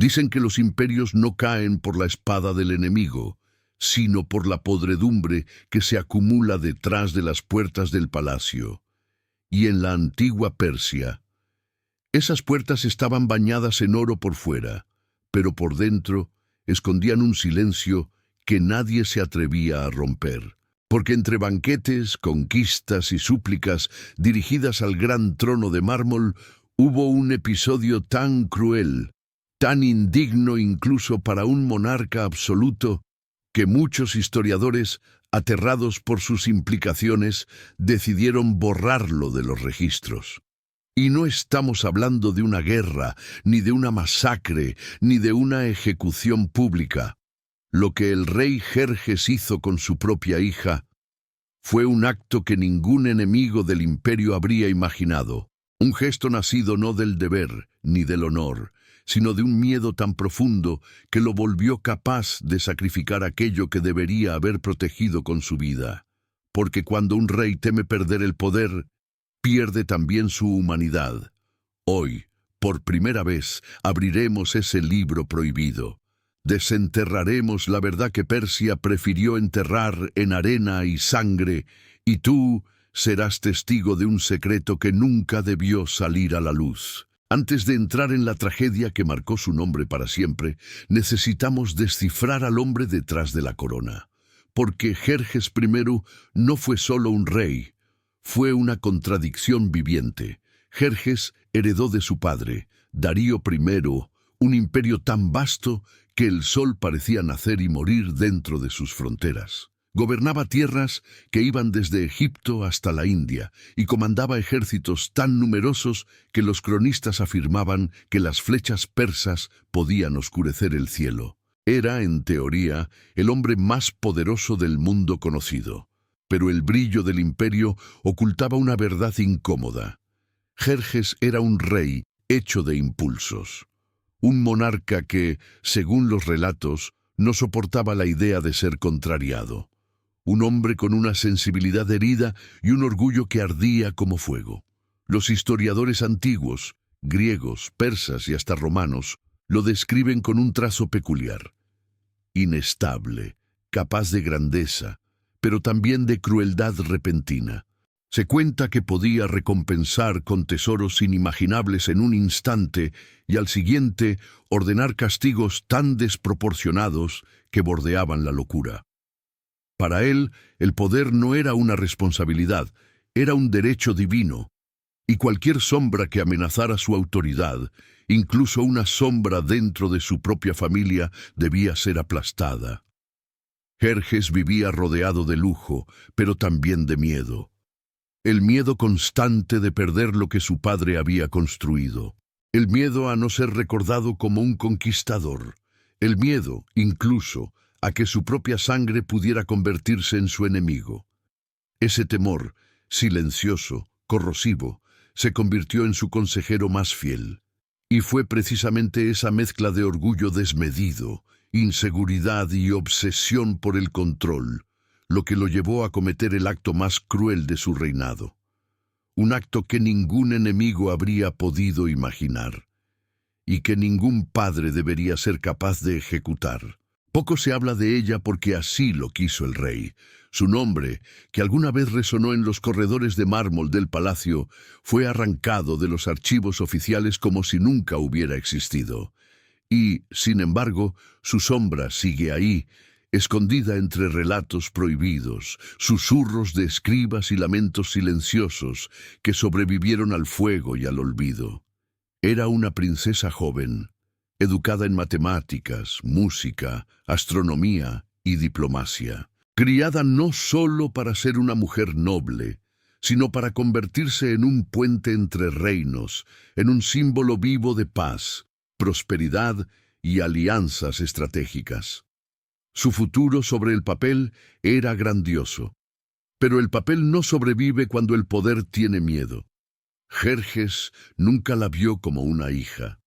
Dicen que los imperios no caen por la espada del enemigo, sino por la podredumbre que se acumula detrás de las puertas del palacio. Y en la antigua Persia, esas puertas estaban bañadas en oro por fuera, pero por dentro escondían un silencio que nadie se atrevía a romper. Porque entre banquetes, conquistas y súplicas dirigidas al gran trono de mármol, hubo un episodio tan cruel, tan indigno incluso para un monarca absoluto, que muchos historiadores, aterrados por sus implicaciones, decidieron borrarlo de los registros. Y no estamos hablando de una guerra, ni de una masacre, ni de una ejecución pública. Lo que el rey Jerjes hizo con su propia hija fue un acto que ningún enemigo del imperio habría imaginado. Un gesto nacido no del deber ni del honor, sino de un miedo tan profundo que lo volvió capaz de sacrificar aquello que debería haber protegido con su vida. Porque cuando un rey teme perder el poder, pierde también su humanidad. Hoy, por primera vez, abriremos ese libro prohibido. Desenterraremos la verdad que Persia prefirió enterrar en arena y sangre, y tú serás testigo de un secreto que nunca debió salir a la luz. Antes de entrar en la tragedia que marcó su nombre para siempre, necesitamos descifrar al hombre detrás de la corona. Porque Jerjes I no fue solo un rey, fue una contradicción viviente. Jerjes heredó de su padre, Darío I, un imperio tan vasto que el sol parecía nacer y morir dentro de sus fronteras. Gobernaba tierras que iban desde Egipto hasta la India y comandaba ejércitos tan numerosos que los cronistas afirmaban que las flechas persas podían oscurecer el cielo. Era, en teoría, el hombre más poderoso del mundo conocido. Pero el brillo del imperio ocultaba una verdad incómoda. Jerjes era un rey hecho de impulsos. Un monarca que, según los relatos, no soportaba la idea de ser contrariado. Un hombre con una sensibilidad herida y un orgullo que ardía como fuego. Los historiadores antiguos, griegos, persas y hasta romanos, lo describen con un trazo peculiar. Inestable, capaz de grandeza, pero también de crueldad repentina. Se cuenta que podía recompensar con tesoros inimaginables en un instante y al siguiente ordenar castigos tan desproporcionados que bordeaban la locura. Para él, el poder no era una responsabilidad, era un derecho divino, y cualquier sombra que amenazara su autoridad, incluso una sombra dentro de su propia familia, debía ser aplastada. Jerjes vivía rodeado de lujo, pero también de miedo. El miedo constante de perder lo que su padre había construido. El miedo a no ser recordado como un conquistador. El miedo, incluso, a que su propia sangre pudiera convertirse en su enemigo. Ese temor, silencioso, corrosivo, se convirtió en su consejero más fiel. Y fue precisamente esa mezcla de orgullo desmedido, inseguridad y obsesión por el control, lo que lo llevó a cometer el acto más cruel de su reinado. Un acto que ningún enemigo habría podido imaginar, y que ningún padre debería ser capaz de ejecutar. Poco se habla de ella porque así lo quiso el rey. Su nombre, que alguna vez resonó en los corredores de mármol del palacio, fue arrancado de los archivos oficiales como si nunca hubiera existido. Y, sin embargo, su sombra sigue ahí, escondida entre relatos prohibidos, susurros de escribas y lamentos silenciosos que sobrevivieron al fuego y al olvido. Era una princesa joven, educada en matemáticas, música, astronomía y diplomacia, criada no solo para ser una mujer noble, sino para convertirse en un puente entre reinos, en un símbolo vivo de paz, prosperidad y alianzas estratégicas. Su futuro sobre el papel era grandioso, pero el papel no sobrevive cuando el poder tiene miedo. Jerjes nunca la vio como una hija.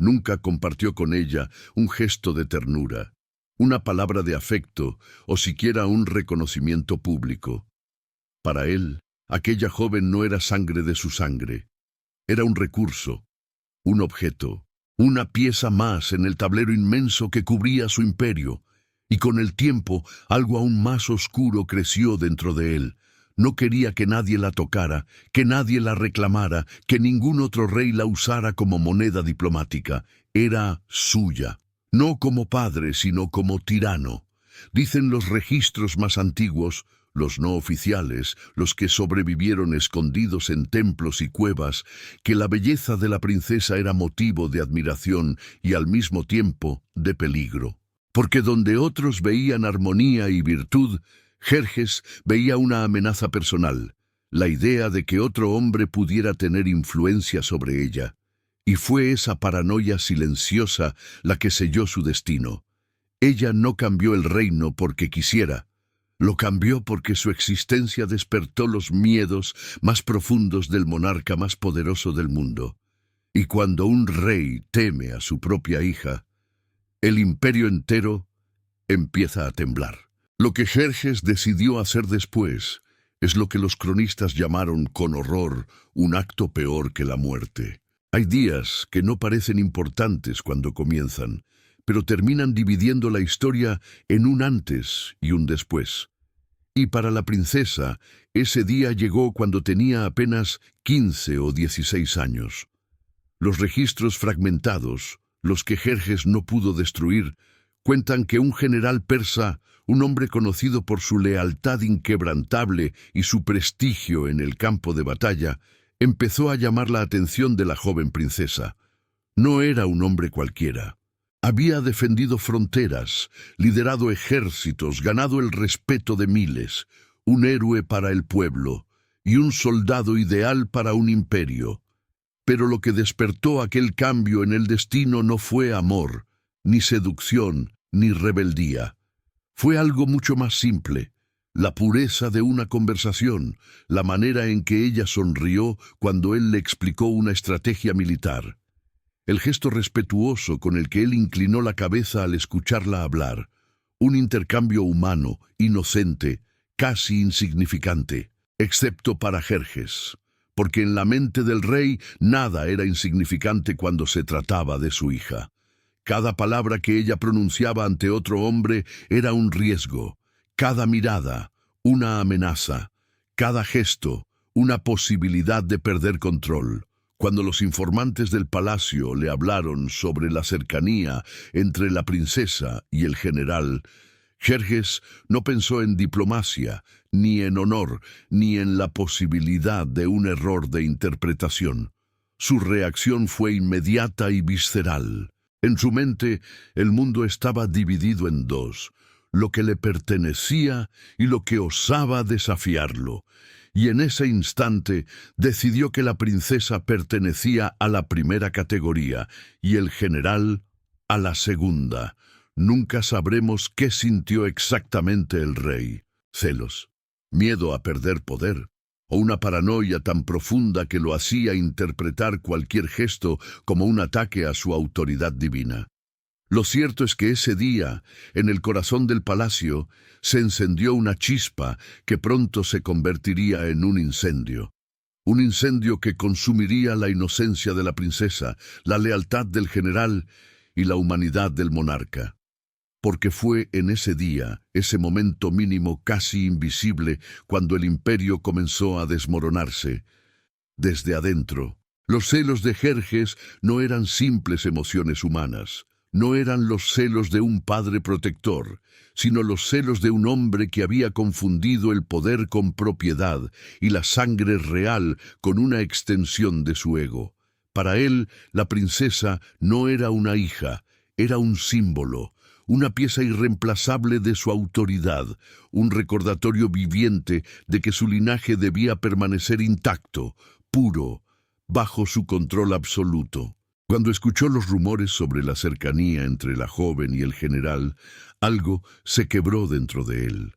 Nunca compartió con ella un gesto de ternura, una palabra de afecto o siquiera un reconocimiento público. Para él, aquella joven no era sangre de su sangre. Era un recurso, un objeto, una pieza más en el tablero inmenso que cubría su imperio, y con el tiempo algo aún más oscuro creció dentro de él. No quería que nadie la tocara, que nadie la reclamara, que ningún otro rey la usara como moneda diplomática. Era suya, no como padre, sino como tirano. Dicen los registros más antiguos, los no oficiales, los que sobrevivieron escondidos en templos y cuevas, que la belleza de la princesa era motivo de admiración y al mismo tiempo de peligro. Porque donde otros veían armonía y virtud, Jerjes veía una amenaza personal, la idea de que otro hombre pudiera tener influencia sobre ella. Y fue esa paranoia silenciosa la que selló su destino. Ella no cambió el reino porque quisiera. Lo cambió porque su existencia despertó los miedos más profundos del monarca más poderoso del mundo. Y cuando un rey teme a su propia hija, el imperio entero empieza a temblar. Lo que Jerjes decidió hacer después es lo que los cronistas llamaron con horror un acto peor que la muerte. Hay días que no parecen importantes cuando comienzan, pero terminan dividiendo la historia en un antes y un después. Y para la princesa, ese día llegó cuando tenía apenas 15 o 16 años. Los registros fragmentados, los que Jerjes no pudo destruir, cuentan que un general persa, un hombre conocido por su lealtad inquebrantable y su prestigio en el campo de batalla, empezó a llamar la atención de la joven princesa. No era un hombre cualquiera. Había defendido fronteras, liderado ejércitos, ganado el respeto de miles, un héroe para el pueblo y un soldado ideal para un imperio. Pero lo que despertó aquel cambio en el destino no fue amor, ni seducción, ni rebeldía. Fue algo mucho más simple, la pureza de una conversación, la manera en que ella sonrió cuando él le explicó una estrategia militar, el gesto respetuoso con el que él inclinó la cabeza al escucharla hablar, un intercambio humano, inocente, casi insignificante, excepto para Jerjes, porque en la mente del rey nada era insignificante cuando se trataba de su hija. Cada palabra que ella pronunciaba ante otro hombre era un riesgo, cada mirada, una amenaza, cada gesto, una posibilidad de perder control. Cuando los informantes del palacio le hablaron sobre la cercanía entre la princesa y el general, Jerjes no pensó en diplomacia, ni en honor, ni en la posibilidad de un error de interpretación. Su reacción fue inmediata y visceral. En su mente, el mundo estaba dividido en dos, lo que le pertenecía y lo que osaba desafiarlo. Y en ese instante decidió que la princesa pertenecía a la primera categoría y el general a la segunda. Nunca sabremos qué sintió exactamente el rey. Celos, miedo a perder poder, o una paranoia tan profunda que lo hacía interpretar cualquier gesto como un ataque a su autoridad divina. Lo cierto es que ese día, en el corazón del palacio, se encendió una chispa que pronto se convertiría en un incendio que consumiría la inocencia de la princesa, la lealtad del general y la humanidad del monarca. Porque fue en ese día, ese momento mínimo casi invisible, cuando el imperio comenzó a desmoronarse. Desde adentro, los celos de Jerjes no eran simples emociones humanas. No eran los celos de un padre protector, sino los celos de un hombre que había confundido el poder con propiedad y la sangre real con una extensión de su ego. Para él, la princesa no era una hija, era un símbolo, una pieza irreemplazable de su autoridad, un recordatorio viviente de que su linaje debía permanecer intacto, puro, bajo su control absoluto. Cuando escuchó los rumores sobre la cercanía entre la joven y el general, algo se quebró dentro de él.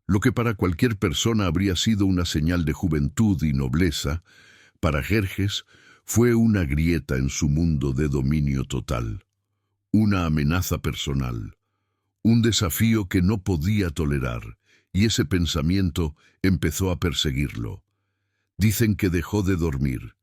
Lo que para cualquier persona habría sido una señal de juventud y nobleza, para Jerjes fue una grieta en su mundo de dominio total, una amenaza personal, un desafío que no podía tolerar, y ese pensamiento empezó a perseguirlo. Dicen que dejó de dormir,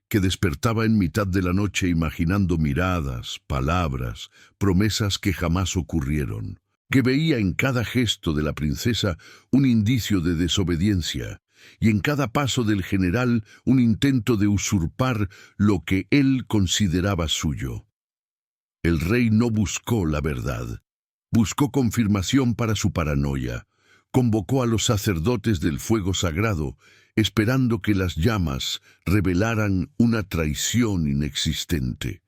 que despertaba en mitad de la noche imaginando miradas, palabras, promesas que jamás ocurrieron, que veía en cada gesto de la princesa un indicio de desobediencia, y en cada paso del general un intento de usurpar lo que él consideraba suyo. El rey no buscó la verdad, buscó confirmación para su paranoia, convocó a los sacerdotes del fuego sagrado, esperando que las llamas revelaran una traición inexistente.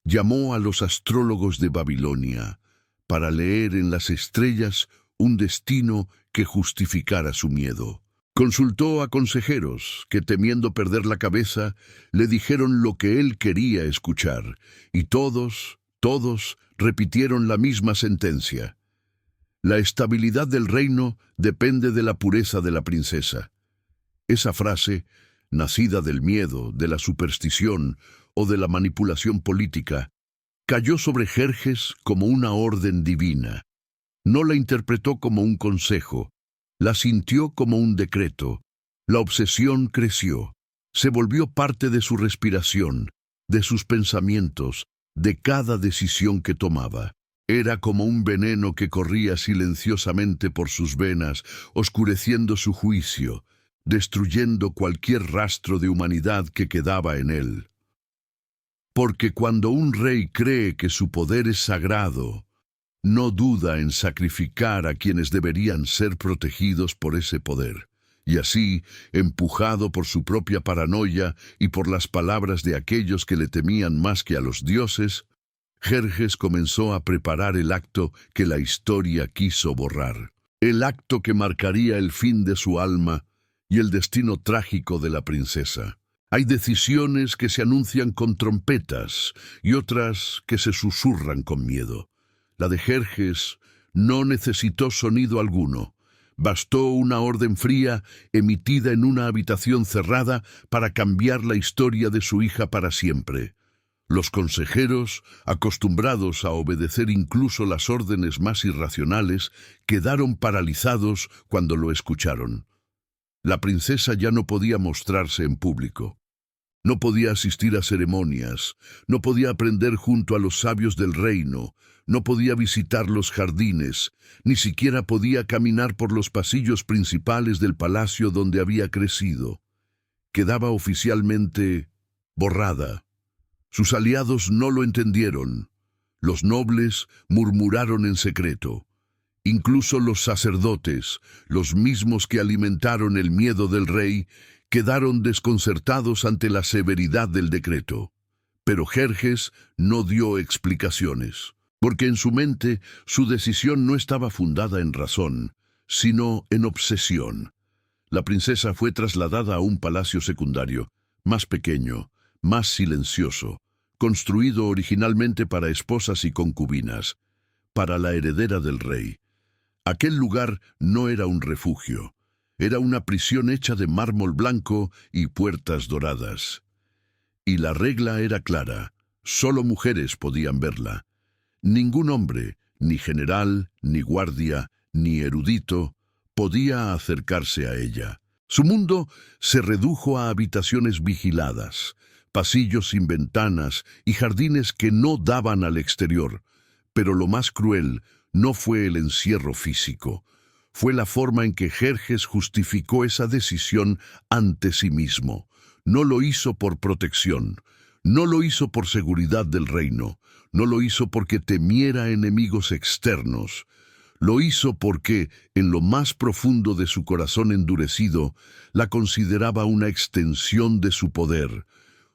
Llamó a los astrólogos de Babilonia para leer en las estrellas un destino que justificara su miedo. Consultó a consejeros que, temiendo perder la cabeza, le dijeron lo que él quería escuchar, y todos repitieron la misma sentencia. La estabilidad del reino depende de la pureza de la princesa. Esa frase, nacida del miedo, de la superstición o de la manipulación política, cayó sobre Jerjes como una orden divina. No la interpretó como un consejo, la sintió como un decreto. La obsesión creció, se volvió parte de su respiración, de sus pensamientos, de cada decisión que tomaba. Era como un veneno que corría silenciosamente por sus venas, oscureciendo su juicio, destruyendo cualquier rastro de humanidad que quedaba en él. Porque cuando un rey cree que su poder es sagrado, no duda en sacrificar a quienes deberían ser protegidos por ese poder. Y así, empujado por su propia paranoia y por las palabras de aquellos que le temían más que a los dioses, Jerjes comenzó a preparar el acto que la historia quiso borrar. El acto que marcaría el fin de su alma y el destino trágico de la princesa. Hay decisiones que se anuncian con trompetas y otras que se susurran con miedo. La de Jerjes no necesitó sonido alguno. Bastó una orden fría emitida en una habitación cerrada para cambiar la historia de su hija para siempre. Los consejeros, acostumbrados a obedecer incluso las órdenes más irracionales, quedaron paralizados cuando lo escucharon. La princesa ya no podía mostrarse en público. No podía asistir a ceremonias, no podía aprender junto a los sabios del reino, no podía visitar los jardines, ni siquiera podía caminar por los pasillos principales del palacio donde había crecido. Quedaba oficialmente borrada. Sus aliados no lo entendieron. Los nobles murmuraron en secreto. Incluso los sacerdotes, los mismos que alimentaron el miedo del rey, quedaron desconcertados ante la severidad del decreto. Pero Jerjes no dio explicaciones, porque en su mente su decisión no estaba fundada en razón, sino en obsesión. La princesa fue trasladada a un palacio secundario, más pequeño, más silencioso, construido originalmente para esposas y concubinas, para la heredera del rey. Aquel lugar no era un refugio, era una prisión hecha de mármol blanco y puertas doradas. Y la regla era clara, solo mujeres podían verla. Ningún hombre, ni general, ni guardia, ni erudito, podía acercarse a ella. Su mundo se redujo a habitaciones vigiladas, pasillos sin ventanas y jardines que no daban al exterior. Pero lo más cruel no fue el encierro físico, fue la forma en que Jerjes justificó esa decisión ante sí mismo. No lo hizo por protección, no lo hizo por seguridad del reino, no lo hizo porque temiera enemigos externos. Lo hizo porque, en lo más profundo de su corazón endurecido, la consideraba una extensión de su poder,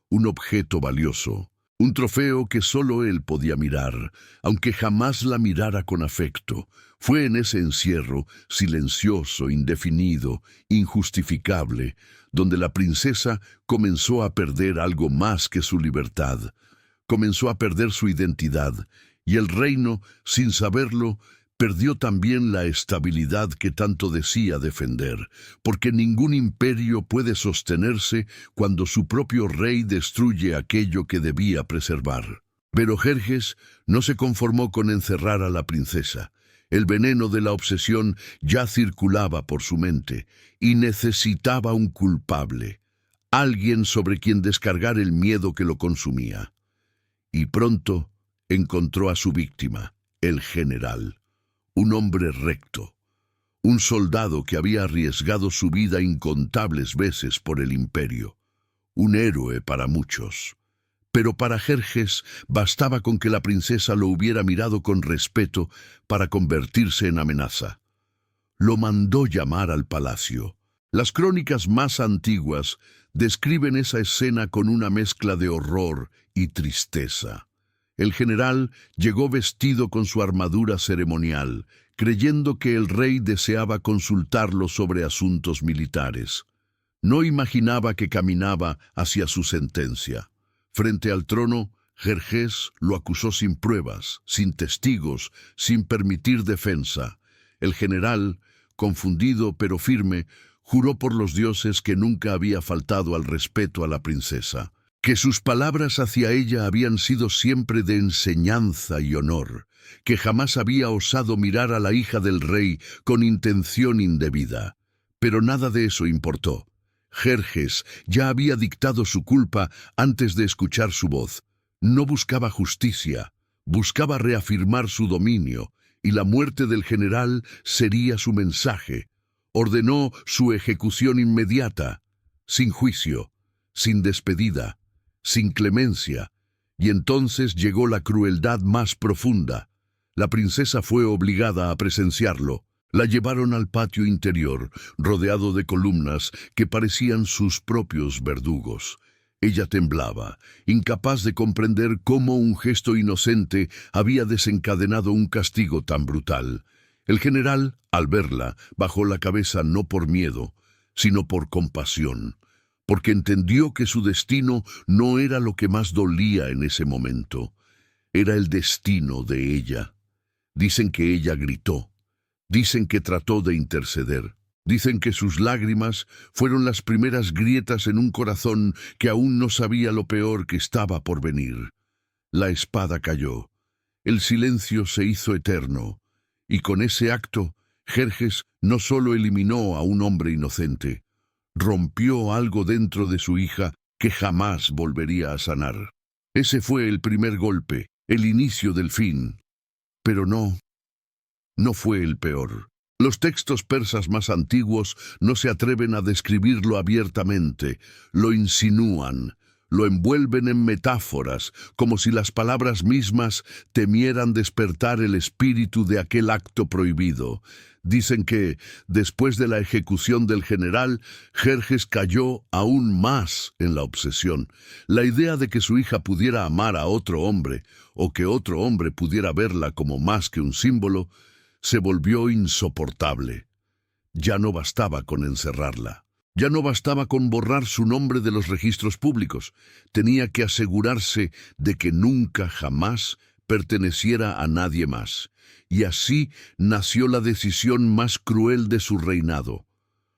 un objeto valioso, un trofeo que solo él podía mirar, aunque jamás la mirara con afecto. Fue en ese encierro, silencioso, indefinido, injustificable, donde la princesa comenzó a perder algo más que su libertad. Comenzó a perder su identidad, y el reino, sin saberlo, perdió también la estabilidad que tanto decía defender, porque ningún imperio puede sostenerse cuando su propio rey destruye aquello que debía preservar. Pero Jerjes no se conformó con encerrar a la princesa. El veneno de la obsesión ya circulaba por su mente y necesitaba un culpable, alguien sobre quien descargar el miedo que lo consumía. Y pronto encontró a su víctima, el general, un hombre recto, un soldado que había arriesgado su vida incontables veces por el imperio, un héroe para muchos. Pero para Jerjes bastaba con que la princesa lo hubiera mirado con respeto para convertirse en amenaza. Lo mandó llamar al palacio. Las crónicas más antiguas describen esa escena con una mezcla de horror y tristeza. El general llegó vestido con su armadura ceremonial, creyendo que el rey deseaba consultarlo sobre asuntos militares. No imaginaba que caminaba hacia su sentencia. Frente al trono, Jerjes lo acusó sin pruebas, sin testigos, sin permitir defensa. El general, confundido pero firme, juró por los dioses que nunca había faltado al respeto a la princesa, que sus palabras hacia ella habían sido siempre de enseñanza y honor, que jamás había osado mirar a la hija del rey con intención indebida. Pero nada de eso importó. Jerjes ya había dictado su culpa antes de escuchar su voz. No buscaba justicia, buscaba reafirmar su dominio, y la muerte del general sería su mensaje. Ordenó su ejecución inmediata, sin juicio, sin despedida, sin clemencia, y entonces llegó la crueldad más profunda. La princesa fue obligada a presenciarlo. La llevaron al patio interior, rodeado de columnas que parecían sus propios verdugos. Ella temblaba, incapaz de comprender cómo un gesto inocente había desencadenado un castigo tan brutal. El general, al verla, bajó la cabeza no por miedo, sino por compasión, porque entendió que su destino no era lo que más dolía en ese momento. Era el destino de ella. Dicen que ella gritó. Dicen que trató de interceder. Dicen que sus lágrimas fueron las primeras grietas en un corazón que aún no sabía lo peor que estaba por venir. La espada cayó. El silencio se hizo eterno. Y con ese acto, Jerjes no solo eliminó a un hombre inocente, rompió algo dentro de su hija que jamás volvería a sanar. Ese fue el primer golpe, el inicio del fin. Pero no fue el peor. Los textos persas más antiguos no se atreven a describirlo abiertamente, lo insinúan, lo envuelven en metáforas, como si las palabras mismas temieran despertar el espíritu de aquel acto prohibido. Dicen que, después de la ejecución del general, Jerjes cayó aún más en la obsesión. La idea de que su hija pudiera amar a otro hombre, o que otro hombre pudiera verla como más que un símbolo, se volvió insoportable. Ya no bastaba con encerrarla. Ya no bastaba con borrar su nombre de los registros públicos. Tenía que asegurarse de que nunca jamás perteneciera a nadie más. Y así nació la decisión más cruel de su reinado.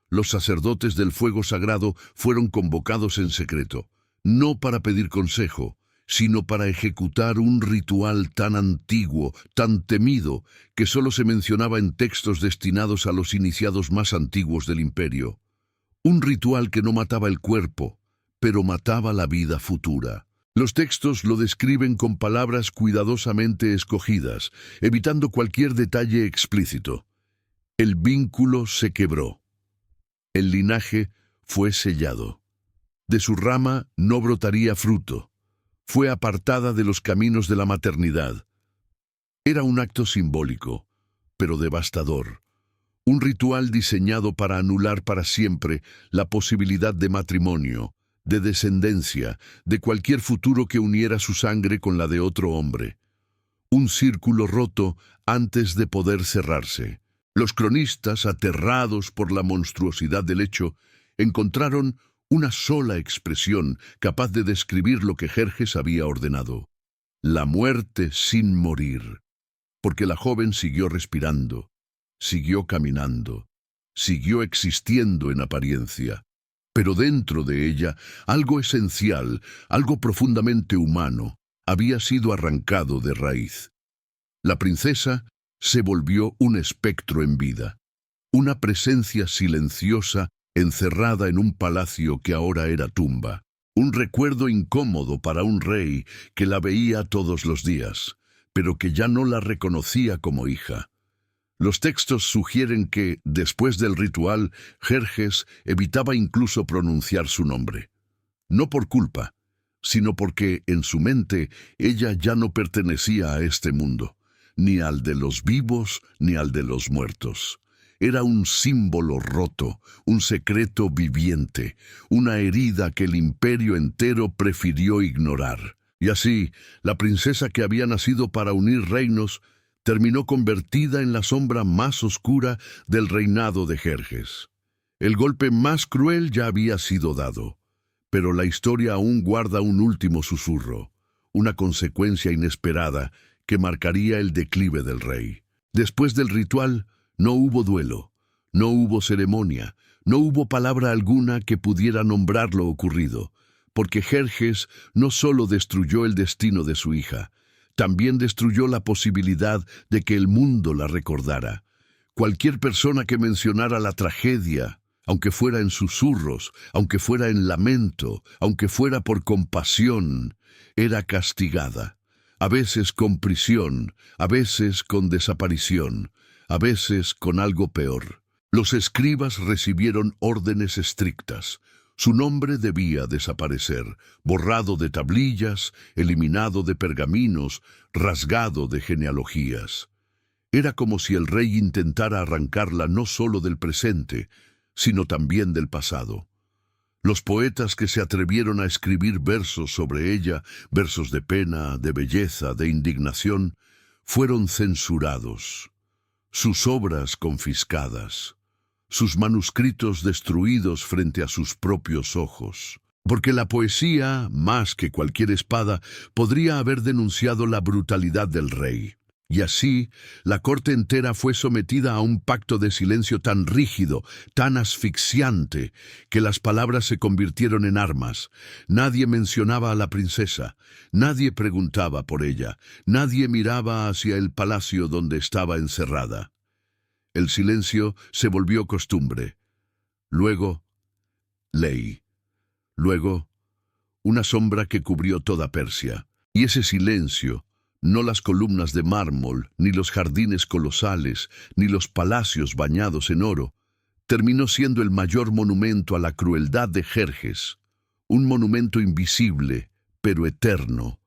Los sacerdotes del fuego sagrado fueron convocados en secreto, no para pedir consejo, sino para ejecutar un ritual tan antiguo, tan temido, que solo se mencionaba en textos destinados a los iniciados más antiguos del imperio. Un ritual que no mataba el cuerpo, pero mataba la vida futura. Los textos lo describen con palabras cuidadosamente escogidas, evitando cualquier detalle explícito. El vínculo se quebró. El linaje fue sellado. De su rama no brotaría fruto. Fue apartada de los caminos de la maternidad. Era un acto simbólico, pero devastador. Un ritual diseñado para anular para siempre la posibilidad de matrimonio, de descendencia, de cualquier futuro que uniera su sangre con la de otro hombre. Un círculo roto antes de poder cerrarse. Los cronistas, aterrados por la monstruosidad del hecho, encontraron una sola expresión capaz de describir lo que Jerjes había ordenado: la muerte sin morir, porque la joven siguió respirando, siguió caminando, siguió existiendo en apariencia, pero dentro de ella algo esencial, algo profundamente humano, había sido arrancado de raíz. La princesa se volvió un espectro en vida, una presencia silenciosa encerrada en un palacio que ahora era tumba. Un recuerdo incómodo para un rey que la veía todos los días, pero que ya no la reconocía como hija. Los textos sugieren que, después del ritual, Jerjes evitaba incluso pronunciar su nombre. No por culpa, sino porque, en su mente, ella ya no pertenecía a este mundo, ni al de los vivos ni al de los muertos. Era un símbolo roto, un secreto viviente, una herida que el imperio entero prefirió ignorar. Y así, la princesa que había nacido para unir reinos terminó convertida en la sombra más oscura del reinado de Jerjes. El golpe más cruel ya había sido dado, pero la historia aún guarda un último susurro, una consecuencia inesperada que marcaría el declive del rey. Después del ritual, no hubo duelo, no hubo ceremonia, no hubo palabra alguna que pudiera nombrar lo ocurrido, porque Jerjes no solo destruyó el destino de su hija, también destruyó la posibilidad de que el mundo la recordara. Cualquier persona que mencionara la tragedia, aunque fuera en susurros, aunque fuera en lamento, aunque fuera por compasión, era castigada, a veces con prisión, a veces con desaparición, a veces con algo peor. Los escribas recibieron órdenes estrictas. Su nombre debía desaparecer, borrado de tablillas, eliminado de pergaminos, rasgado de genealogías. Era como si el rey intentara arrancarla no solo del presente, sino también del pasado. Los poetas que se atrevieron a escribir versos sobre ella, versos de pena, de belleza, de indignación, fueron censurados, sus obras confiscadas, sus manuscritos destruidos frente a sus propios ojos. Porque la poesía, más que cualquier espada, podría haber denunciado la brutalidad del rey. Y así, la corte entera fue sometida a un pacto de silencio tan rígido, tan asfixiante, que las palabras se convirtieron en armas. Nadie mencionaba a la princesa, nadie preguntaba por ella, nadie miraba hacia el palacio donde estaba encerrada. El silencio se volvió costumbre. Luego, ley. Luego, una sombra que cubrió toda Persia. Y ese silencio, no las columnas de mármol, ni los jardines colosales, ni los palacios bañados en oro, terminó siendo el mayor monumento a la crueldad de Jerjes, un monumento invisible, pero eterno,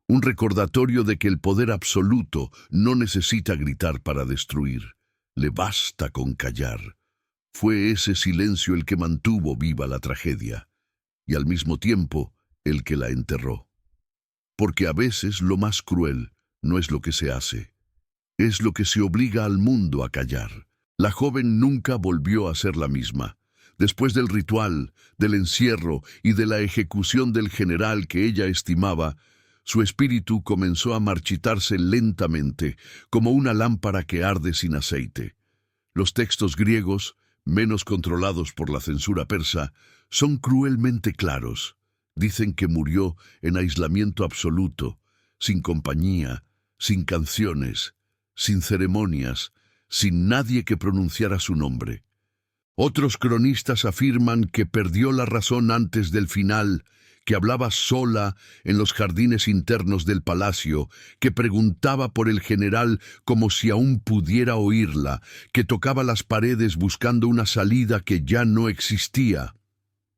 un recordatorio de que el poder absoluto no necesita gritar para destruir, le basta con callar. Fue ese silencio el que mantuvo viva la tragedia, y al mismo tiempo el que la enterró. Porque a veces lo más cruel no es lo que se hace, es lo que se obliga al mundo a callar. La joven nunca volvió a ser la misma. Después del ritual, del encierro y de la ejecución del general que ella estimaba, su espíritu comenzó a marchitarse lentamente, como una lámpara que arde sin aceite. Los textos griegos, menos controlados por la censura persa, son cruelmente claros. Dicen que murió en aislamiento absoluto, sin compañía, sin canciones, sin ceremonias, sin nadie que pronunciara su nombre. Otros cronistas afirman que perdió la razón antes del final, que hablaba sola en los jardines internos del palacio, que preguntaba por el general como si aún pudiera oírla, que tocaba las paredes buscando una salida que ya no existía.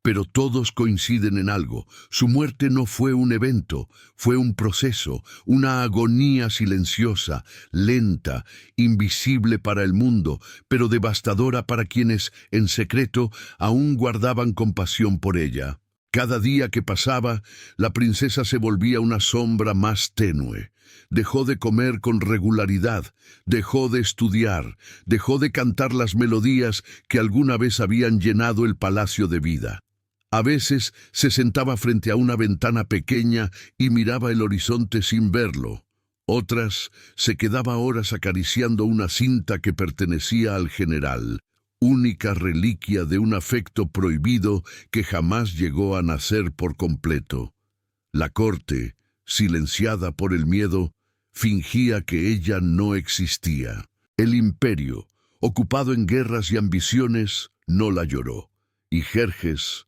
Pero todos coinciden en algo. Su muerte no fue un evento, fue un proceso, una agonía silenciosa, lenta, invisible para el mundo, pero devastadora para quienes, en secreto, aún guardaban compasión por ella. Cada día que pasaba, la princesa se volvía una sombra más tenue. Dejó de comer con regularidad, dejó de estudiar, dejó de cantar las melodías que alguna vez habían llenado el palacio de vida. A veces se sentaba frente a una ventana pequeña y miraba el horizonte sin verlo. Otras se quedaba horas acariciando una cinta que pertenecía al general, única reliquia de un afecto prohibido que jamás llegó a nacer por completo. La corte, silenciada por el miedo, fingía que ella no existía. El imperio, ocupado en guerras y ambiciones, no la lloró. Y Jerjes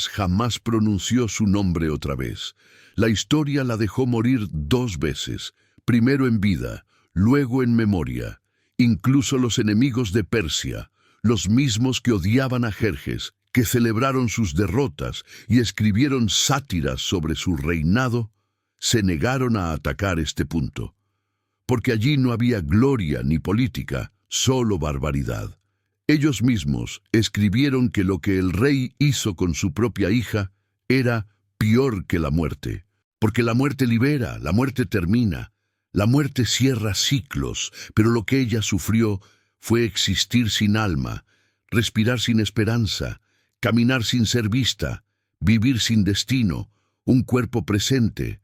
jamás pronunció su nombre otra vez. La historia la dejó morir 2 veces, primero en vida, luego en memoria. Incluso los enemigos de Persia, los mismos que odiaban a Jerjes, que celebraron sus derrotas y escribieron sátiras sobre su reinado, se negaron a atacar este punto, porque allí no había gloria ni política, solo barbaridad. Ellos mismos escribieron que lo que el rey hizo con su propia hija era peor que la muerte, porque la muerte libera, la muerte termina, la muerte cierra ciclos, pero lo que ella sufrió fue existir sin alma, respirar sin esperanza, caminar sin ser vista, vivir sin destino, un cuerpo presente,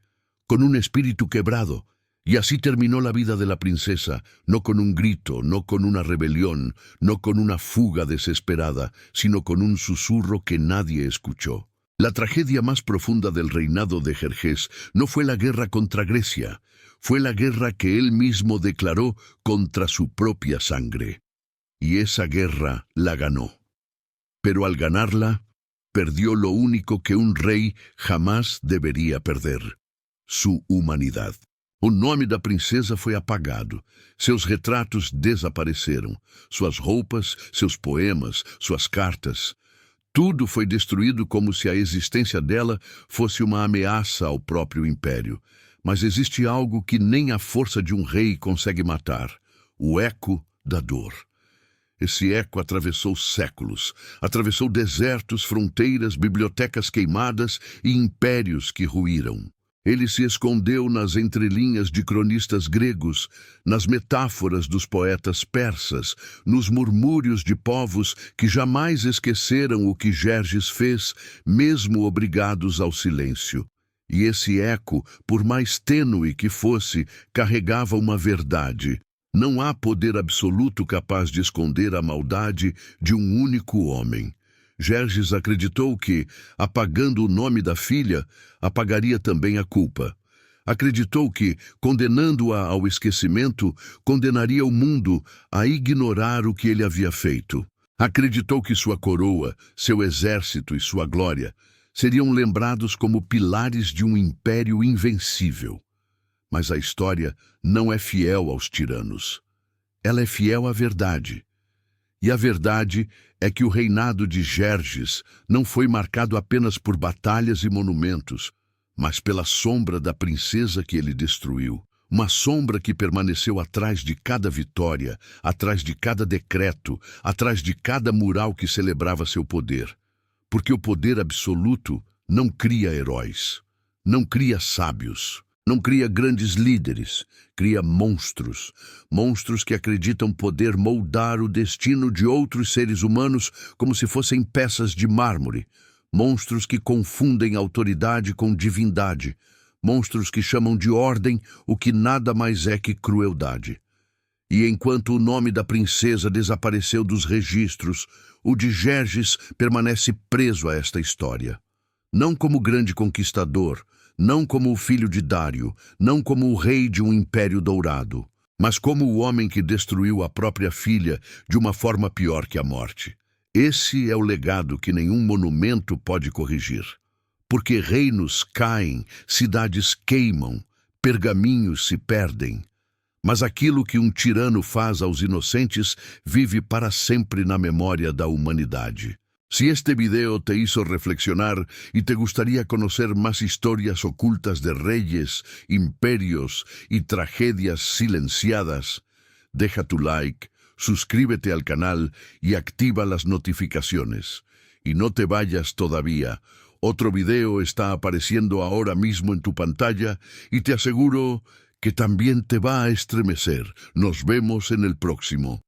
con un espíritu quebrado. Y así terminó la vida de la princesa, no con un grito, no con una rebelión, no con una fuga desesperada, sino con un susurro que nadie escuchó. La tragedia más profunda del reinado de Jerjes no fue la guerra contra Grecia, fue la guerra que él mismo declaró contra su propia sangre. Y esa guerra la ganó. Pero al ganarla, perdió lo único que un rey jamás deveria perder: su humanidad. O nome da princesa foi apagado, seus retratos desapareceram, suas roupas, seus poemas, suas cartas. Tudo foi destruído como se a existência dela fosse uma ameaça ao próprio império. Mas existe algo que nem a força de um rei consegue matar: o eco da dor. Esse eco atravessou séculos, atravessou desertos, fronteiras, bibliotecas queimadas e impérios que ruíram. Ele se escondeu nas entrelinhas de cronistas gregos, nas metáforas dos poetas persas, nos murmúrios de povos que jamais esqueceram o que Jerjes fez, mesmo obrigados ao silêncio. E esse eco, por mais tênue que fosse, carregava uma verdade: não há poder absoluto capaz de esconder a maldade de um único homem. Jerjes acreditou que, apagando o nome da filha, apagaria também a culpa. Acreditou que, condenando-a ao esquecimento, condenaria o mundo a ignorar o que ele havia feito. Acreditou que sua coroa, seu exército e sua glória seriam lembrados como pilares de um império invencível. Mas a história não é fiel aos tiranos. Ela é fiel à verdade. E a verdade é que o reinado de Jerjes não foi marcado apenas por batalhas e monumentos, mas pela sombra da princesa que ele destruiu. Uma sombra que permaneceu atrás de cada vitória, atrás de cada decreto, atrás de cada mural que celebrava seu poder. Porque o poder absoluto não cria heróis, não cria sábios, não cria grandes líderes, cria monstros. Monstros que acreditam poder moldar o destino de outros seres humanos como se fossem peças de mármore. Monstros que confundem autoridade com divindade. Monstros que chamam de ordem o que nada mais é que crueldade. E enquanto o nome da princesa desapareceu dos registros, o de Jerjes permanece preso a esta história. Não como grande conquistador, não como o filho de Dário, não como o rei de um império dourado, mas como o homem que destruiu a própria filha de uma forma pior que a morte. Esse é o legado que nenhum monumento pode corrigir. Porque reinos caem, cidades queimam, pergaminhos se perdem. Mas aquilo que um tirano faz aos inocentes vive para sempre na memória da humanidade. Si este video te hizo reflexionar y te gustaría conocer más historias ocultas de reyes, imperios y tragedias silenciadas, deja tu like, suscríbete al canal y activa las notificaciones. Y no te vayas todavía. Otro video está apareciendo ahora mismo en tu pantalla y te aseguro que también te va a estremecer. Nos vemos en el próximo.